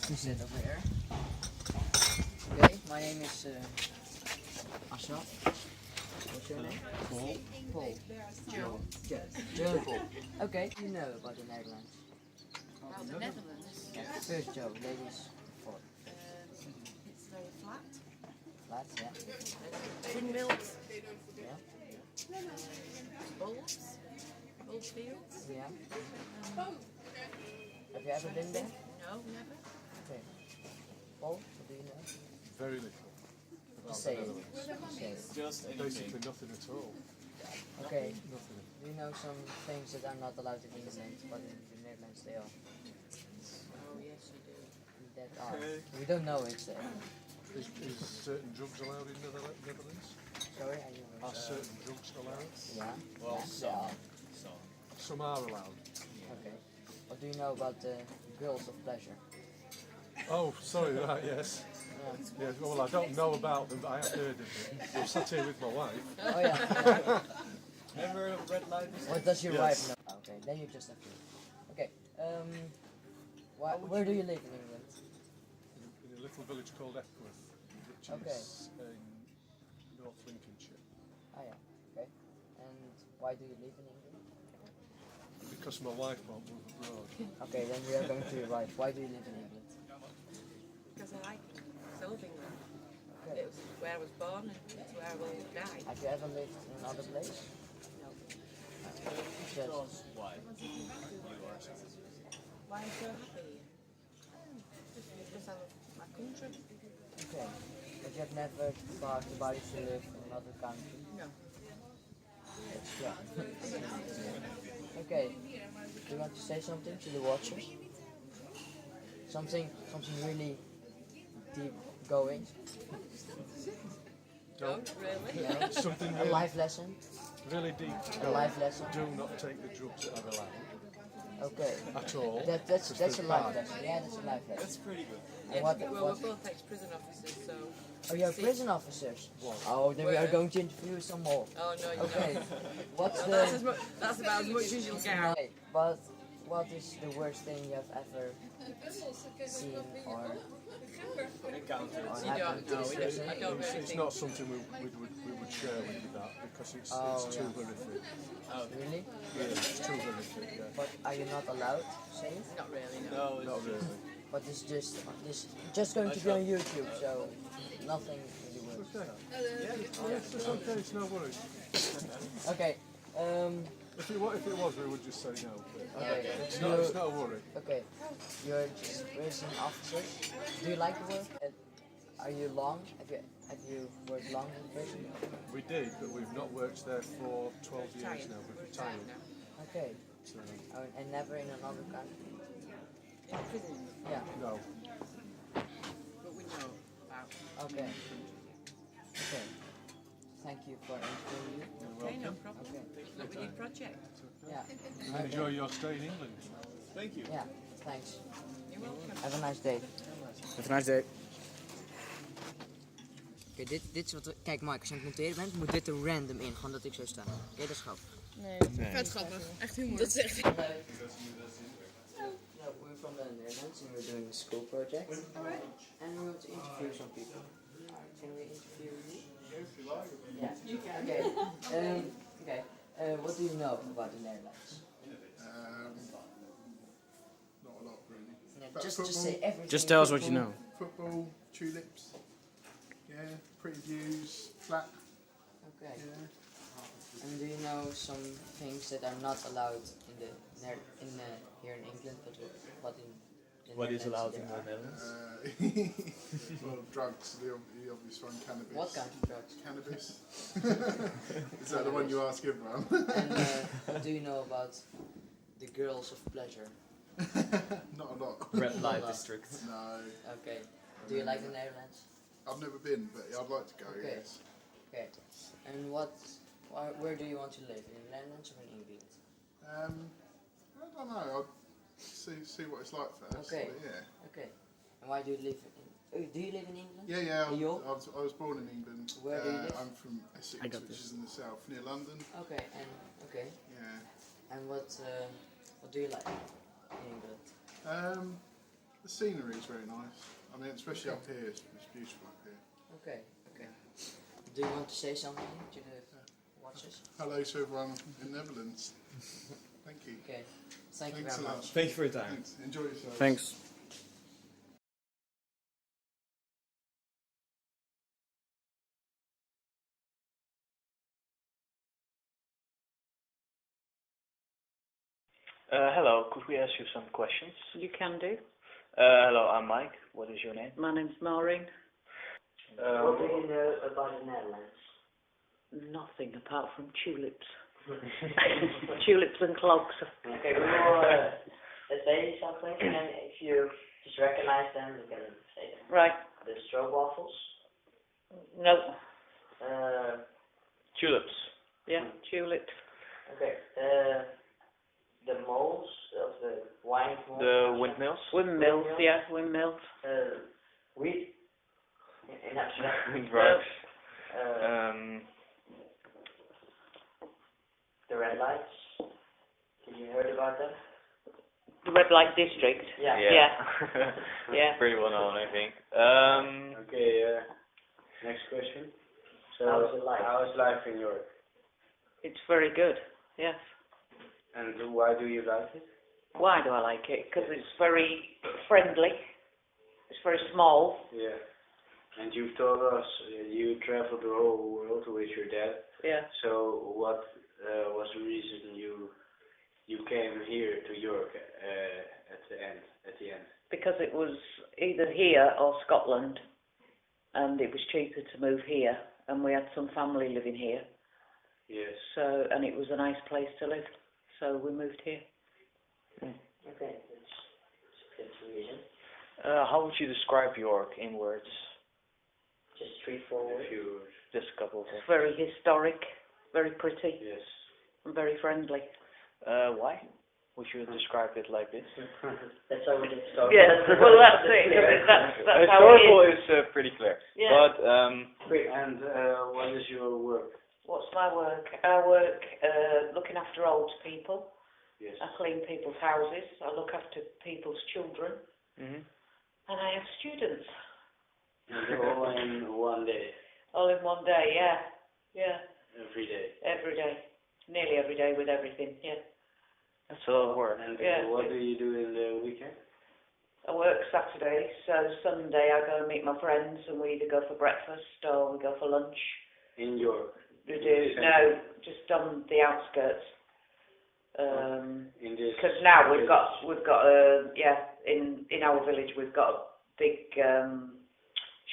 You sit over here. Okay, my name is Ashraf. What's your name? Paul. Paul. Joe. Joe. Paul. Okay, you know about the Netherlands. Well, the Netherlands, First Joe, ladies four. it's very flat. Flat, yeah. Windmills, Yeah. bulbs, bulb fields. Yeah. Have you ever been there? No, never. Okay. Paul, what do you know? Very little. About Say the it. Netherlands. Say it. Just Basically nothing at all. Okay. Nothing. Do you know some things that are not allowed in England, but in the Netherlands they are? Oh, yes, you do. That are. We don't know it. Is certain drugs allowed in the Netherlands? Sorry, I didn't Are know. certain drugs allowed? Yeah. Well, Yeah, they are. Some are allowed. Okay. What do you know about the girls of pleasure? Oh, sorry, right, yes. Yeah. Yes, well, I don't know about them, but I have heard of them. I'm sat here with my wife. Oh yeah. Never heard of red light. What does your Yes. wife know? Okay, then you just have to. Okay. Where do you live in England? In a little village called Epworth, which Okay. is in North Lincolnshire. Oh yeah. Okay. And why do you live in England? Because my wife won't move abroad. Okay, then we are going to your wife. Why do you live in England? Because I like it. I love England. Okay. It was where I was born and it's where I will die. Have you ever lived in another place? No. Just. Why? Why I'm so happy here? Just because I love my country. Okay. But you have never thought about to live in another country? No. Yeah. Okay. Do you want to say something to the watchers? Something really deep going? Don't really. No? Something A really, life lesson? really deep. A life lesson? Do not take the drugs that are allowed Okay. at all. That's because a they're life bad. lesson. Yeah, that's a life lesson. That's pretty good. And what, Well, what? we're both ex-prison officers, so... Oh, you're prison officers? What? Oh, then we are Where? going to interview some more. Oh, no, you Okay. don't. What's Well, that's, the... that's about as much as you'll get. Okay, but what is the worst thing you have ever seen or Encountered. You don't know. We don't, I don't really It's think... not something we would share with you that because it's Oh, too yeah. horrific. really? Yeah, it's too horrific. Yeah. But are you not allowed to say it? Not really, no. No, it's Not really. But it's just going to be on YouTube, so nothing really works. Okay. Yes, it's okay. It's no worries. Okay. If it was, we would just say no. Okay. It's not a worry. Okay. You're just prison officers. Do you like the work? Are you long? Have you worked long in prison? We did, but we've not worked there for 12 years now. We've retired. now. Okay. So, And never in another country? In prison, Yeah. no. but we know about. Okay. Okay. Thank you for interviewing me. Okay, no problem. Okay. Look with your project. Yeah. Enjoy your stay in England. Thank you. Yeah. Thanks. You're welcome. Have a nice day. Have a nice day. Oké, dit is wat we... Kijk Mike, als je aan het monteren bent, moet dit er random in. Gewoon dat ik zo sta. Oké, dat is grappig. Vet grappig. Echt humor. Dat is echt... No, we're from the Netherlands and we're doing a school project. And we want to interview some people. Can we interview you? Yeah. Okay. Okay. What do you know about the Netherlands? Not a lot really. Yeah, just say everything. Just tell us what you know. Football, tulips, yeah, pretty views, flat, Okay. yeah. And do you know some things that are not allowed in the here in England, but in the What is allowed Netherlands in there the are? Netherlands? Well, drugs, the obvious one, cannabis. What kind of drugs? Cannabis. Is that the one you ask everyone? And what do you know about the girls of pleasure? Not a lot. Red light district. No, Okay. Do you like the Netherlands? I've never been, but I'd like to go. Okay. Yes. Okay. And where do you want to live? In the Netherlands or in England? I don't know. I'll see what it's like first. Okay. But yeah. Okay. And why do you live in? Do you live in England? Yeah, yeah. Are you? I was born in England. Where do you live? I'm from Essex, I got which this. is in the south, near London. Okay. And okay. Yeah. And what do you like in England? The scenery is very nice. I mean, especially up here, it's beautiful up here. Okay, okay. Do you want to say something to the watchers? Hello to everyone in the Netherlands. Thank you. Okay, thank you Thanks very a lot. much. Thank you for your time. Thanks. Enjoy yourselves. Thanks. Hello, could we ask you some questions? You can do. Hello, I'm Mike. What is your name? My name's Maureen. What do you know about the Netherlands? Nothing apart from tulips. Tulips and clogs. Okay, we will say something, and if you just recognize them, you can say them. Right. The stroopwafels. No. Tulips. Yeah, tulips. Okay. The moles of the wine. The windmills? Windmills, yeah, windmills. Wheat. In Amsterdam. Drugs. The red lights. Did you heard about them? The red light district. Yeah. Yeah. Yeah. Pretty well known, I think. Okay, next question. So, How is it like? how is life in York? It's very good. Yes. And why do you like it? Why do I like it? Because it's very friendly. It's very small. Yeah. And you've told us you traveled the whole world with your dad. Yeah. So what was the reason you came here to York at the end? Because it was either here or Scotland, and it was cheaper to move here, and we had some family living here. Yes. So, and it was a nice place to live, so we moved here. Okay, that's a good reason. How would you describe York in words? Just 3-4 words. A few words. Just a couple of It's very historic, very pretty, Yes. and very friendly. Why would you describe it like this? That's how we did start. Yeah, well that's it. That's how it Historical is. is pretty clear. Yeah. But And what is your work? What's my work? I work looking after old people. Yes. I clean people's houses. I look after people's children, mhm. and I have students. And all in one day, All in one day. Yeah, yeah. every day. Every day, nearly every day with everything. Yeah. That's a lot of work. And Yeah. what do you do in the weekend? I work Saturday, so Sunday I go and meet my friends, and we either go for breakfast or we go for lunch. In York. We do no, just on the outskirts. In this. Because now we've got in our village we've got a big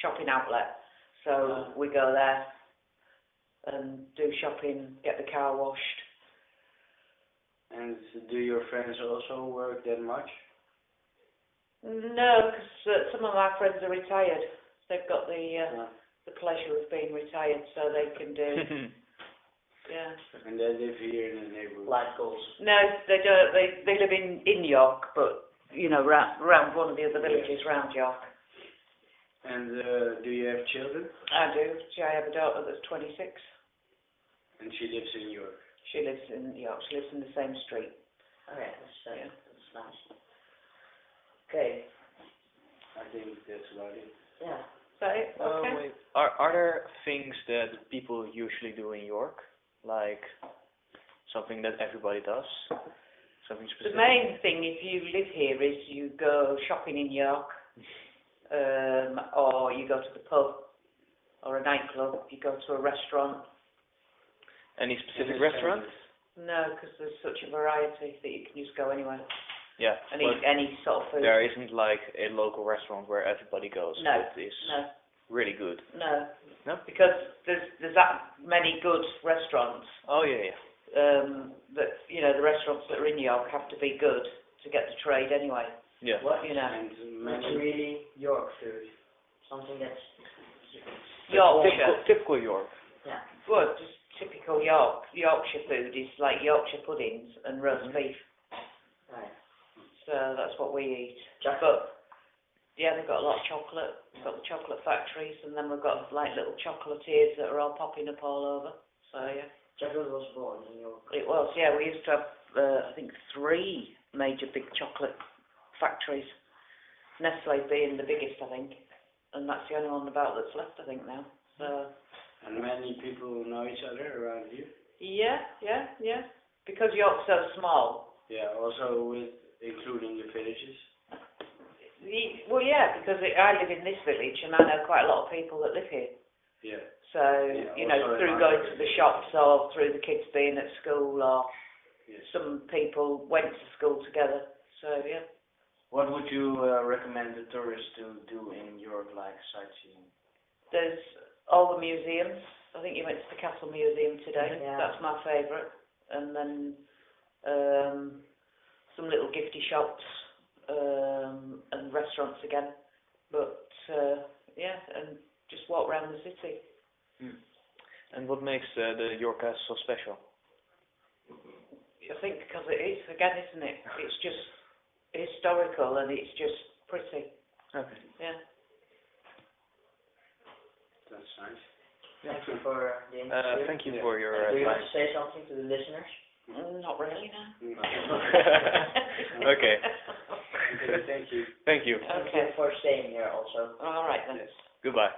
shopping outlet, so we go there and do shopping, get the car washed. And do your friends also work that much? No, because some of my friends are retired. They've got the pleasure of being retired, so they can do. Yeah. And they live here in the neighborhood. Life goals. No, they don't. They live in York, but you know, round one of the other villages round York. And do you have children? I do. I have a daughter that's 26. And she lives in York. She lives in York. She lives in the same street. Okay, that's Yeah. nice. Okay. I think that's about it. Yeah. Is that it? Okay. Wait. Are there things that people usually do in York, like something that everybody does, something The specific? main thing, if you live here, is you go shopping in York, or you go to the pub, or a nightclub. You go to a restaurant. Any specific restaurant? No, because there's such a variety that you can just go anywhere Yeah. and but eat any sort of food. there isn't like a local restaurant where everybody goes. No. It is No, really good. no. No? Because there's that many good restaurants. Oh yeah. That you know, the restaurants that are in York have to be good to get the trade anyway. Yeah. What? You know, And What's really York food? Something that's Yorkshire. Typical York. yeah. Well, just typical Yorkshire food is like Yorkshire puddings and roast beef. Right. So that's what we eat. Chocolate. But yeah, they've got a lot of chocolate. We've got the chocolate factories, and then we've got like little chocolatiers that are all popping up all over. So yeah, Chocolate was born in York. it was. Yeah, we used to have I think 3 major big chocolate factories Nestle being the biggest, I think, and that's the only one about that's left, I think, now. So. And many people know each other around here. Yeah. Because York's so small. Yeah, also with including the villages. Well, yeah, because I live in this village and I know quite a lot of people that live here. Yeah. So, Yeah, you know, also through in going my to the shops or through the kids being at school or Yes. some people went to school together. So, yeah. What would you recommend the tourists to do in York, like sightseeing? There's all the museums. I think you went to the Castle Museum today. Yeah. That's my favourite. And then some little gifty shops and restaurants again. But, yeah, and just walk around the city. And what makes the York Castle so special? I think because it is, again, isn't it? It's just historical and it's just pretty. Okay. Yeah. That's nice. Thank you for the interview. Thank you for your Do you want advice. to say something to the listeners? Not really, no. Okay. Okay, thank you. Thank you. Thank you for staying here also. All right then. Goodbye.